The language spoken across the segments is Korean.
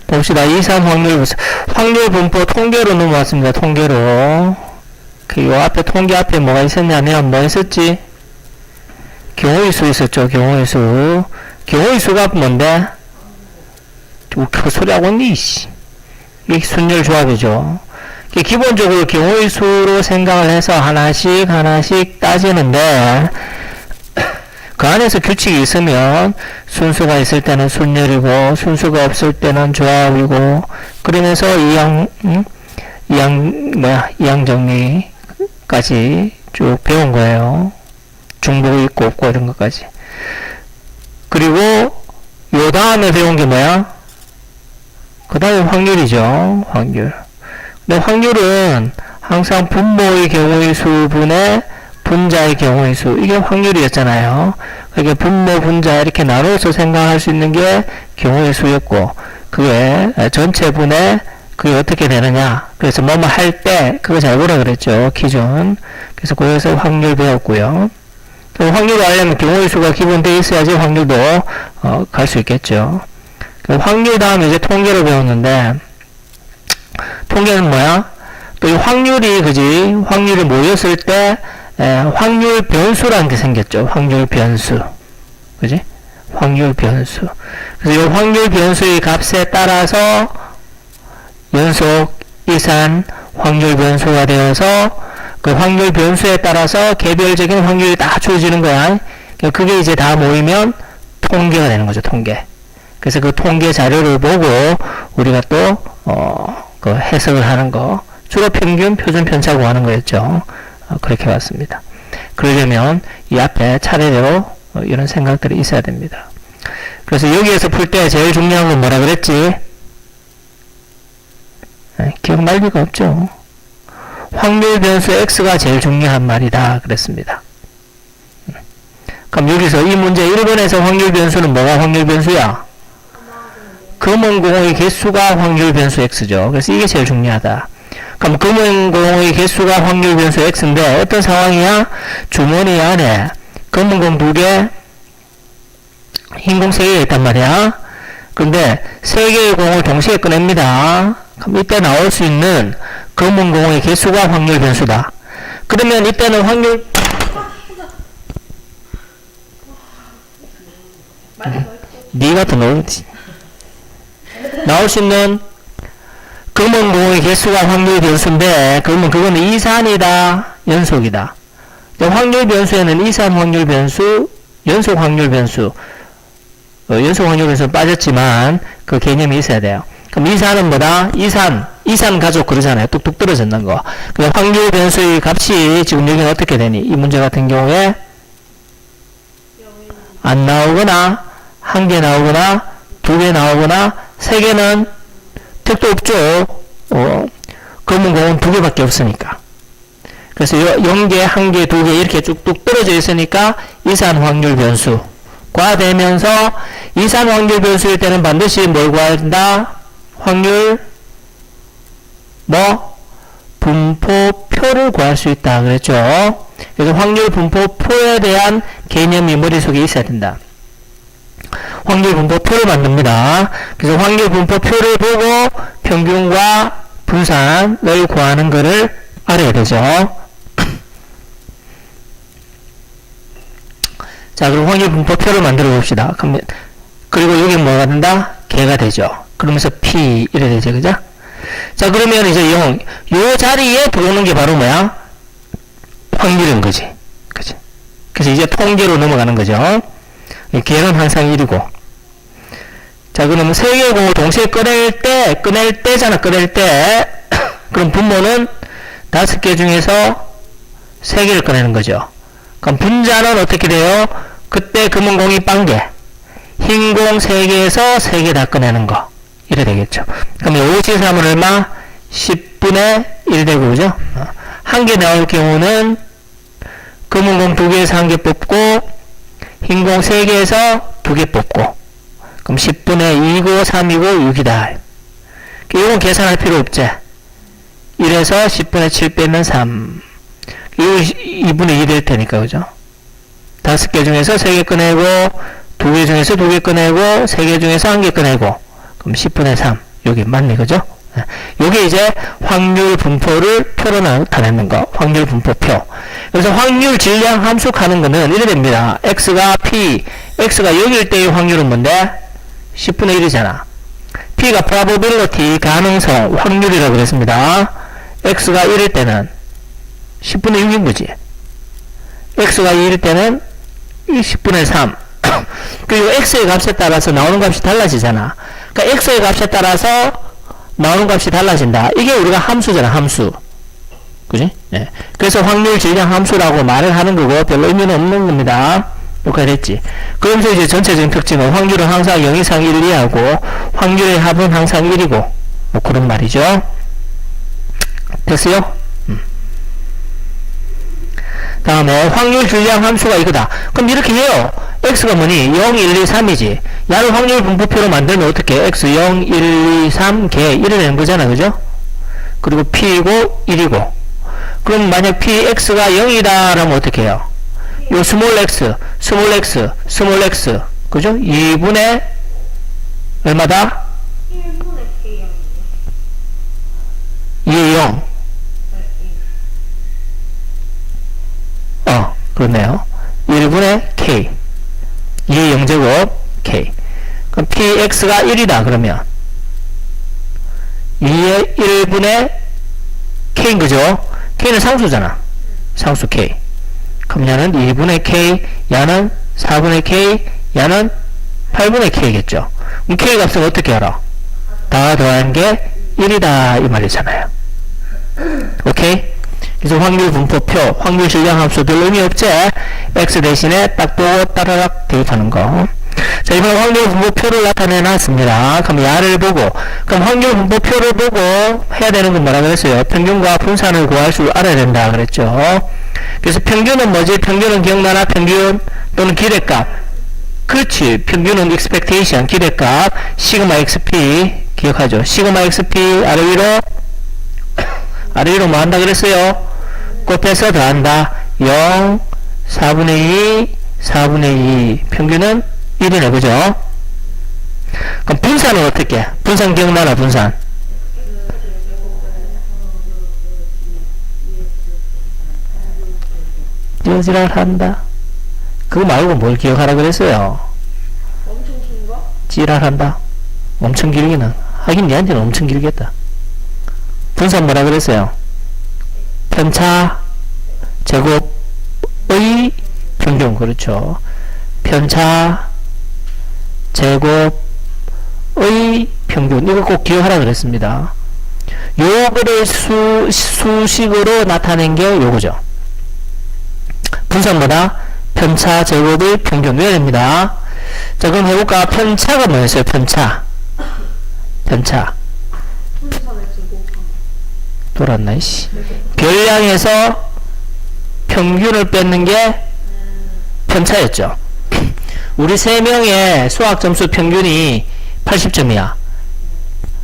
봅시다. 2, 3 확률 분포 통계로 넘어왔습니다. 통계로. 요 앞에 통계 앞에 뭐가 있었냐면, 뭐 있었지? 경우의 수 있었죠. 경우의 수. 경우의 수가 뭔데? 그 소리하고 있니? 이게 순열 조합이죠. 기본적으로 경우의 수로 생각을 해서 하나씩 따지는데, 그 안에서 규칙이 있으면 순수가 있을 때는 순열이고 순수가 없을 때는 조합이고, 그러면서 이항 정리까지 쭉 배운 거예요. 중복 있고 없고 이런 것까지. 그리고 요 다음에 배운 게 뭐야? 그 다음에 확률이죠. 확률. 근데 확률은 항상 분모의 경우의 수분의 분자의 경우의 수, 이게 확률이었잖아요. 그게 분모, 분자 이렇게 나눠서 생각할 수 있는 게 경우의 수였고, 그게 전체분의 그게 어떻게 되느냐. 그래서 뭐뭐 할 때 그거 잘 보라 그랬죠. 기준. 그래서 거기서 확률 배웠고요. 확률을 알려면 경우의 수가 기본되어 있어야지 확률도 갈 수 있겠죠. 확률 다음에 이제 통계를 배웠는데, 통계는 뭐야? 또 이 확률이, 그지? 확률이 모였을 때 확률 변수라는 게 생겼죠. 확률 변수. 그지? 확률 변수. 그래서 이 확률 변수의 값에 따라서 연속, 이산, 확률 변수가 되어서 그 확률 변수에 따라서 개별적인 확률이 다 주어지는 거야. 그게 이제 다 모이면 통계가 되는 거죠. 통계. 그래서 그 통계 자료를 보고 우리가 또 그 해석을 하는 거, 주로 평균, 표준, 편차 구하는 거였죠. 그렇게 봤습니다. 그러려면 이 앞에 차례대로 이런 생각들이 있어야 됩니다. 그래서 여기에서 풀 때 제일 중요한 건 뭐라 그랬지? 기억날 리가 없죠. 확률 변수 x가 제일 중요한 말이다 그랬습니다. 그럼 여기서 이 문제 1번에서 확률 변수는 뭐가 확률 변수야? 금은 공의 개수가 확률 변수 x죠. 그래서 이게 제일 중요하다. 그럼 금은 공의 개수가 확률 변수 x인데 어떤 상황이야? 주머니 안에 금은 공 2개, 흰 공 3개가 있단 말이야. 근데 3개의 공을 동시에 꺼냅니다. 그럼 이때 나올 수 있는 금은 공의 개수가 확률 변수다. 그러면 이때는 확률 니가 더 놀지. 나올 수 있는 금은 공의 개수가 확률 변수인데, 그러면 그거는 이산이다, 연속이다. 확률 변수에는 이산 확률 변수, 연속 확률 변수, 연속 확률 변수는 빠졌지만 그 개념이 있어야 돼요. 그럼 이산은 뭐다? 이산 가족 그러잖아요. 뚝뚝 떨어졌는 거. 그럼 확률 변수의 값이 지금 여기는 어떻게 되니? 이 문제 같은 경우에 안 나오거나, 1개 나오거나, 2개 나오거나, 3개는 택도 없죠. 검은 공은 2개밖에 없으니까. 그래서 0개, 1개, 2개 이렇게 쭉쭉 떨어져 있으니까 이산 확률 변수가 되면서, 이산 확률 변수일 때는 반드시 뭘 구해야 된다? 확률 분포표를 구할 수 있다 그랬죠. 그래서 확률 분포표에 대한 개념이 머릿속에 있어야 된다. 확률 분포표를 만듭니다. 그래서 확률 분포표를 보고 평균과 분산을 구하는 것을 알아야 되죠. 자, 그럼 확률 분포표를 만들어 봅시다. 그리고 여기 뭐가 된다? 개가 되죠. 그러면서 P 이래 되죠. 그죠? 자, 그러면 이제 요 자리에 들어오는 게 바로 뭐야? 확률인 거지. 그치? 그래서 이제 통계로 넘어가는 거죠. 개는 항상 1이고. 자, 그러면 3개의 공을 동시에 꺼낼 때잖아, 꺼낼 때. 그럼 분모는 5개 중에서 3개를 꺼내는 거죠. 그럼 분자는 어떻게 돼요? 그때 금은 공이 0개, 흰 공 3개에서 3개 다 꺼내는 거. 이래 되겠죠. 그러면 53은 얼마? 10분의 1 되고, 그죠? 1개 나올 경우는 금은 공 2개에서 1개 뽑고, 흰 공 3개에서 2개 뽑고, 그럼 10분의 2고 3이고 6이다. 이건 계산할 필요 없지. 1에서 10분의 7 빼면 3. 이거 2분의 2 될 테니까, 그죠? 5개 중에서 3개 꺼내고, 두 개 중에서 두 개 꺼내고, 세 개 중에서 한 개 꺼내고, 그럼 10분의 3. 여기 맞네, 그죠? 요게 이제 확률 분포를 표로 나타내는 거. 확률 분포표. 그래서 확률 질량 함수하는 거는 이래 됩니다. x가 p, x가 0일 때의 확률은 뭔데? 10분의 1이잖아. p가 probability, 가능성, 확률이라고 그랬습니다. x가 1일 때는 10분의 6인 거지. x가 2일 때는 10분의 3. 그리고 x의 값에 따라서 나오는 값이 달라지잖아. 그러니까 x의 값에 따라서 나오는 값이 달라진다. 이게 우리가 함수잖아, 함수. 그지? 네. 그래서 확률 질량 함수라고 말을 하는 거고 별로 의미는 없는 겁니다. 여기까지 됐지. 그러면서 이제 전체적인 특징은 확률은 항상 0 이상 1, 2하고 확률의 합은 항상 1이고 뭐 그런 말이죠. 됐어요? 다음에 확률 질량 함수가 이거다. 그럼 이렇게 해요. x가 뭐니? 0, 1, 2, 3이지. 야를 확률 분포표로 만들면 어떻게? x 0, 1, 2, 3, 개 이래내는 거잖아. 그죠? 그리고 p이고 1이고. 그럼 만약 px가 0이다 라면 어떻게 해요? 요 스몰 x, 스몰 x, 스몰 x. 그죠? 2분의 얼마다? 1분의 K형이요. 2의 0. 그렇네요. 1분의 k. 2의 0제곱 k. 그럼 px가 1이다 그러면 2의 1분의 k인 거죠. k는 상수잖아. 상수 k. 그럼 야는 2분의 k, 야는 4분의 k, 야는 8분의 k겠죠. 그럼 k 값은 어떻게 알아? 다 더한 게 1이다 이 말이잖아요. 오케이? 그래서 확률 분포표, 확률 질량 함수 별 의미 없지? x 대신에 딱 보고 따라락 대입하는 거. 자, 이번에 확률 분포표를 나타내 놨습니다. 그럼 야를 보고, 그럼 확률 분포표를 보고 해야 되는 건 뭐라 그랬어요? 평균과 분산을 구할 줄 알아야 된다 그랬죠. 그래서 평균은 뭐지? 평균은 기억나나? 평균 또는 기대값. 그렇지. 평균은 expectation, 기대값. 시그마 xp 기억하죠? 시그마 xp 아래 위로 뭐 한다 그랬어요? 곱해서 더한다. 0, 4분의 2, 4분의 2. 평균은 1이네, 그죠? 그럼 분산은 어떻게 해? 분산 기억나나, 분산? 지랄한다. 그거 말고 뭘 기억하라 그랬어요? 엄청 긴 거? 지랄한다. 엄청 길기는. 하긴 얘한테는 엄청 길겠다. 분산 뭐라 그랬어요? 편차 제곱의 평균. 그렇죠. 편차 제곱의 평균. 이거 꼭 기억하라 그랬습니다. 요거를 수식으로 나타낸 게 요거죠. 분산보다 편차 제곱의 평균 외워야 됩니다. 자, 그럼 해볼까? 편차가 뭐였어요? 편차. 분산의 제곱. 돌았나, 이씨. 별량에서 평균을 뺏는 게 편차였죠. 우리 3명의 수학 점수 평균이 80점이야.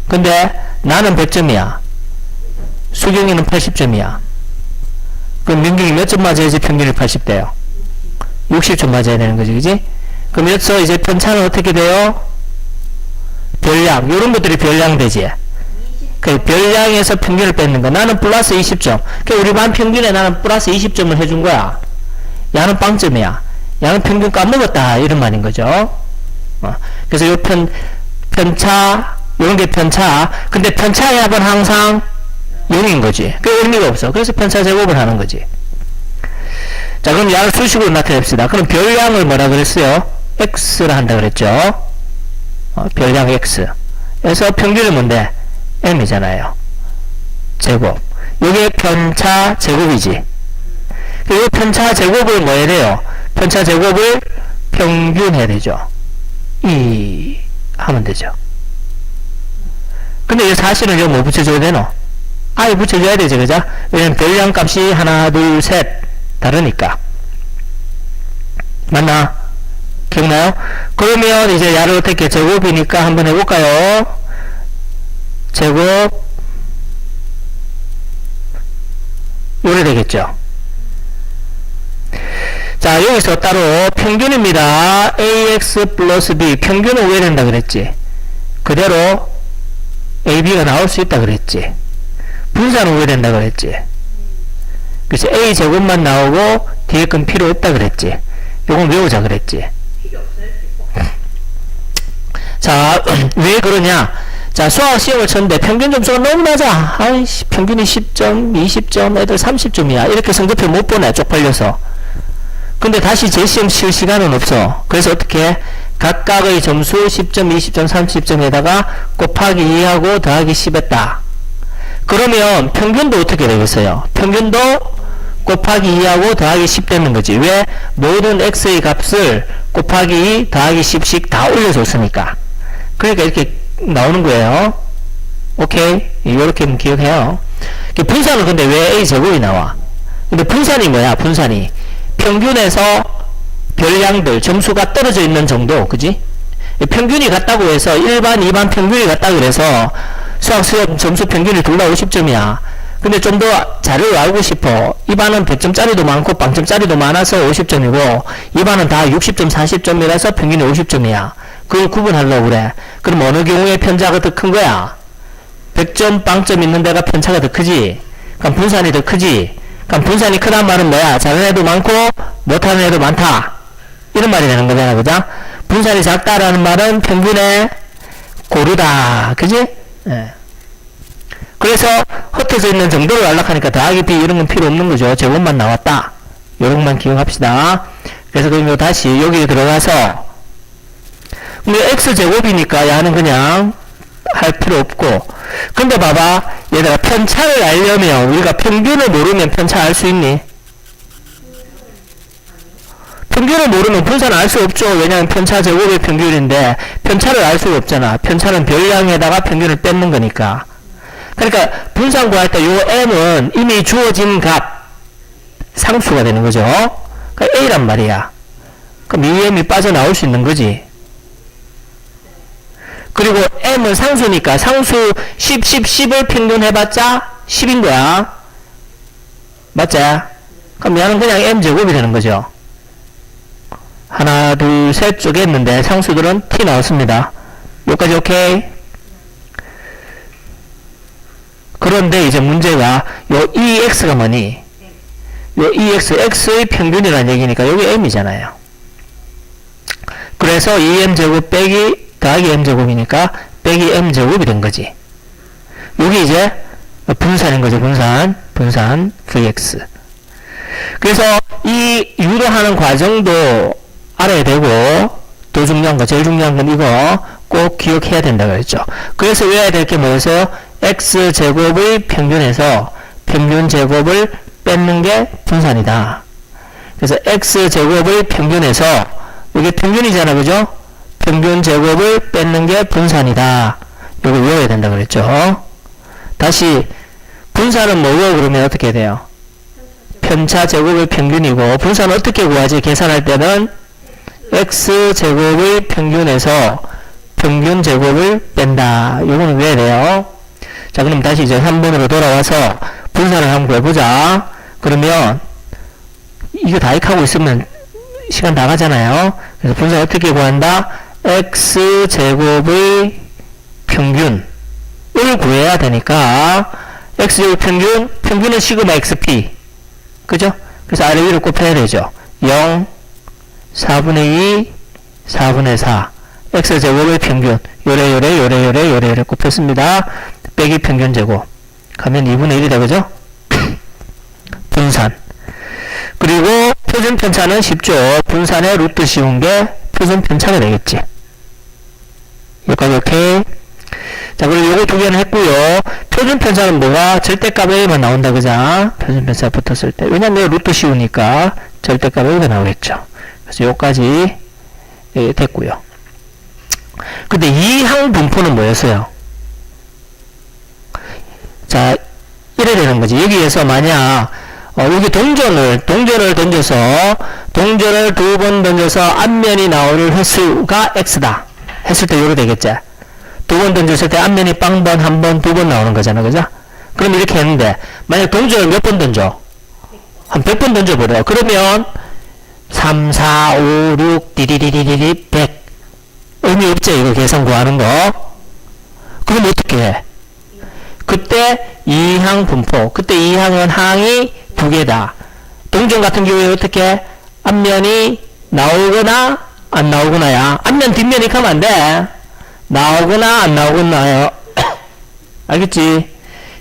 근데 나는 100점이야. 수경이는 80점이야. 그럼 민경이 몇 점 맞아야지 평균이 80대요? 60점 맞아야 되는 거지, 그지? 그럼 여기서 이제 편차는 어떻게 돼요? 별량. 요런 것들이 별량 되지. 그 별량에서 평균을 뺏는 거. 나는 플러스 20점. 그 우리 반 평균에 나는 플러스 20점을 해준 거야. 야는 빵점이야. 야는 평균 까먹었다. 이런 말인 거죠. 그래서 요 편차, 요런 게 편차. 근데 편차의 합은 항상 0인 거지. 그 의미가 없어. 그래서 편차 제곱을 하는 거지. 자, 그럼 야를 수식으로 나타냅시다. 그럼 별량을 뭐라 그랬어요? x라 한다 그랬죠. 별량 x. 그래서 평균은 뭔데? m이잖아요. 제곱. 이게 편차 제곱이지. 이 편차 제곱을 뭐 해야 돼요? 편차 제곱을 평균해야 되죠. 이 하면 되죠. 근데 이 사실은 이거 뭐 붙여줘야 되노? 아예 붙여줘야 되지, 그죠? 왜냐면 별량 값이 하나, 둘, 셋 다르니까. 맞나? 기억나요? 그러면 이제 야를 어떻게 제곱이니까 한번 해볼까요? 제곱 요래 되겠죠. 자, 여기서 따로 평균입니다. ax 플러스 b. 평균은 왜 된다 그랬지? 그대로 ab가 나올 수 있다 그랬지. 분산은 왜 된다 그랬지? 그래서 a 제곱만 나오고 뒤에 건 필요 없다 그랬지. 요건 외우자 그랬지. 필요 없어요. 자, 왜 그러냐? 자, 수학 시험을 쳤는데 평균 점수가 너무 낮아. 아이씨, 평균이 10점, 20점, 애들 30점이야. 이렇게 성적표 못 보내, 쪽팔려서. 근데 다시 재시험 칠 시간은 없어. 그래서 어떻게? 각각의 점수 10점, 20점, 30점에다가 곱하기 2하고 더하기 10 했다. 그러면 평균도 어떻게 되겠어요? 평균도 곱하기 2하고 더하기 10 되는 거지. 왜? 모든 x의 값을 곱하기 2 더하기 10씩 다 올려줬으니까. 그러니까 이렇게 나오는 거예요. 오케이? 이렇게 기억해요. 분산은 근데 왜 a제곱이 나와? 근데 분산이 뭐야? 분산이 평균에서 별량들 점수가 떨어져 있는 정도, 그지? 평균이 같다고 해서 1반, 2반 평균이 같다고 그래서 수학 시험 점수 평균이 둘 다 50점이야. 근데 좀 더 자료를 알고 싶어. 2반은 100점짜리도 많고 빵점짜리도 많아서 50점이고 2반은 다 60점, 40점이라서 평균이 50점이야. 그걸 구분하려고 그래. 그럼 어느 경우에 편차가 더 큰 거야? 100점, 빵점 있는 데가 편차가 더 크지? 그럼 분산이 더 크지? 그럼 분산이 크단 말은 뭐야? 잘하는 애도 많고 못하는 애도 많다. 이런 말이 되는 거잖아, 그죠? 분산이 작다라는 말은 평균에 고르다, 그지? 예. 그래서 흩어져 있는 정도를 알락하니까 더하기 b 이런 건 필요 없는 거죠. 제곱만 나왔다. 요런 것만 기억합시다. 그래서 그럼 다시 여기에 들어가서 근데 x제곱이니까 야는 그냥 할 필요 없고. 근데 봐봐, 얘들아, 편차를 알려면 우리가 평균을 모르면 편차 알 수 있니? 평균을 모르면 분산을 알 수 없죠. 왜냐하면 편차 제곱의 평균인데 편차를 알 수가 없잖아. 편차는 별량에다가 평균을 뺏는 거니까. 그러니까 분산 구할 때 요 m은 이미 주어진 값 상수가 되는 거죠. 그러니까 a란 말이야. 그럼 이 m이 빠져나올 수 있는 거지. 그리고 m은 상수니까 상수 10, 10, 10을 평균해봤자 10인 거야. 맞지? 그럼 얘는 그냥 m제곱이 되는 거죠. 하나, 둘, 셋 쭉 했는데 상수들은 t 나왔습니다. 여기까지 오케이? 그런데 이제 문제가 요 ex가 뭐니? 요 x의 평균이라는 얘기니까 여기 m이잖아요. 그래서 2m제곱 빼기 더하기 m제곱이니까 빼기 m제곱이 된 거지. 여기 이제 분산인 거죠. 분산 vx. 그래서 이 유도하는 과정도 알아야 되고 더 중요한 거, 제일 중요한 건 이거 꼭 기억해야 된다 그랬죠. 그래서 외워야 될 게 뭐였어요? x제곱의 평균에서 평균제곱을 뺏는 게 분산이다. 그래서 x제곱의 평균에서 이게 평균이잖아, 그죠? 평균제곱을 뺏는 게 분산이다. 이거 외워야 된다 그랬죠. 다시 분산은 뭐고 그러면 어떻게 돼요? 편차제곱의 평균이고 분산은 어떻게 구하지? 계산할 때는 x제곱의 평균에서 평균제곱을 뺀다. 이거는 외워야 돼요. 자, 그럼 다시 이제 3번으로 돌아와서 분산을 한번 구해보자. 그러면 이거 다 익하고 있으면 시간 다 가잖아요. 그래서 분산 어떻게 구한다? x제곱의 평균을 구해야 되니까 x제곱 평균은 시그마 xp. 그죠? 그래서 아래 위로 곱해야 되죠. 0, 4분의 2, 4분의 4. x제곱의 평균. 요래 곱했습니다. 빼기 평균제곱. 가면 2분의 1이다, 그죠? 분산. 그리고 표준편차는 쉽죠. 분산의 루트 씌운 게 표준편차가 되겠지. 여기까지 오케이? 자, 그리고 요거 두 개는 했고요. 표준편차는 뭐가? 절대값 A만 나온다, 그자? 표준편차 붙었을 때. 왜냐면 루트 씌우니까 절대값 A가 나오겠죠. 그래서 요까지 됐고요. 근데 이항 분포는 뭐였어요? 자, 이래 되는 거지. 여기에서 만약 여기 동전을 던져서 동전을 두 번 던져서 앞면이 나오는 횟수가 x다 했을 때 요래 되겠지. 두 번 던졌을 때 앞면이 빵번, 한 번, 두 번 나오는 거잖아, 그죠? 그럼 이렇게 했는데 만약 동전을 몇 번 던져? 한 100번 던져버려. 그러면 3, 4, 5, 6, 디디디디디 100. 의미 없죠, 이거 계산 구하는 거. 그럼 어떻게 해? 그때 이항 분포. 그때 이항은 항이 두 개다. 동전 같은 경우에 어떻게 해? 앞면이 나오거나 안 나오거나야. 앞면 뒷면이 가면 안 돼. 나오거나 안 나오거나요. 알겠지?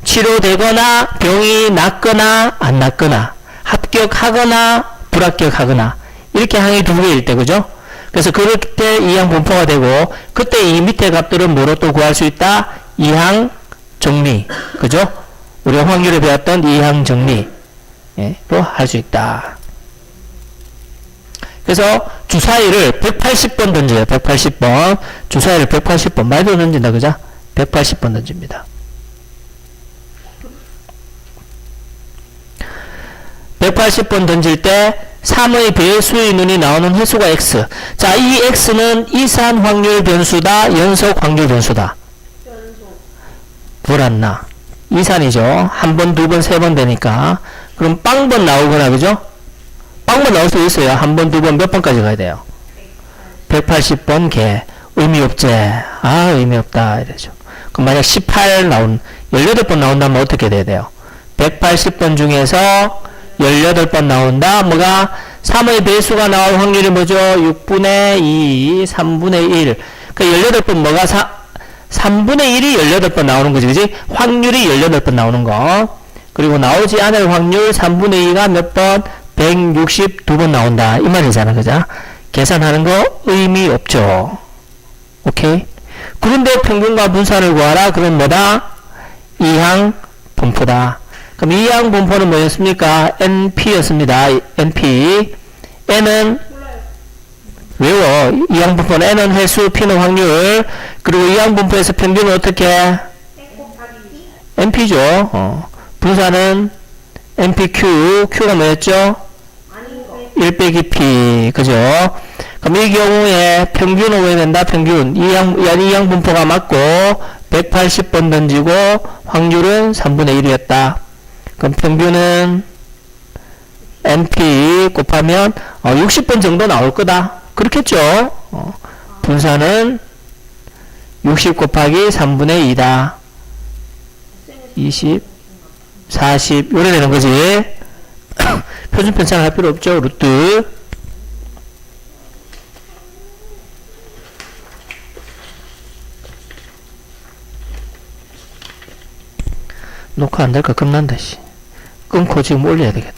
치료되거나 병이 낫거나 안 낫거나 합격하거나 불합격하거나 이렇게 항이 두 개일 때 그죠? 그래서 그럴 때 이항 분포가 되고 그때 이 밑에 값들은 뭐로 또 구할 수 있다? 이항 정리 그죠? 우리가 확률에 배웠던 이항 정리로 할 수 있다. 그래서 주사위를 180번 던져요. 180번. 주사위를 180번. 말도 던진다. 그죠? 180번 던집니다. 180번 던질 때 3의 배수의 눈이 나오는 횟수가 x. 자, 이 x는 이산 확률 변수다. 연속 확률 변수다. 불안나. 이산이죠. 한 번, 두 번, 세 번 되니까. 그럼 빵번 나오거나, 그죠? 빵번 나올 수 있어요. 한 번, 두 번, 몇 번까지 가야 돼요? 180번 개. 의미 없지? 아, 의미 없다. 이러죠. 그럼 만약 18 18번 나온다면 어떻게 돼야 돼요? 180번 중에서 18번 나온다. 뭐가? 3의 배수가 나올 확률이 뭐죠? 6분의 2, 3분의 1. 그 18번 뭐가 3분의 1이 18번 나오는 거지, 그지? 확률이 18번 나오는 거. 그리고 나오지 않을 확률 3분의 2가 몇 번? 162번 나온다. 이 말이잖아, 그죠? 계산하는 거 의미 없죠. 오케이? 그런데 평균과 분산을 구하라. 그럼 뭐다? 이항 분포다. 그럼 이항 분포는 뭐였습니까? NP였습니다. NP. N은 외워. 이항 분포는 N은 횟수, P는 확률. 그리고 이항 분포에서 평균은 어떻게 해? NP죠. 분산은 NPQ. Q가 뭐였죠? 1 빼기 P. 그죠? 그럼 이 경우에 평균은 왜 된다? 평균. 이항 분포가 맞고 180번 던지고 확률은 3분의 1이었다. 그럼 평균은 NP 곱하면 60번 정도 나올 거다. 그렇겠죠? 분산은 60 곱하기 3분의 2다. 20, 40 요래 되는 거지. 표준 편차는 할 필요 없죠. 루트. 녹화 안 될까 겁난다 씨. 끊고 지금 올려야 되겠다.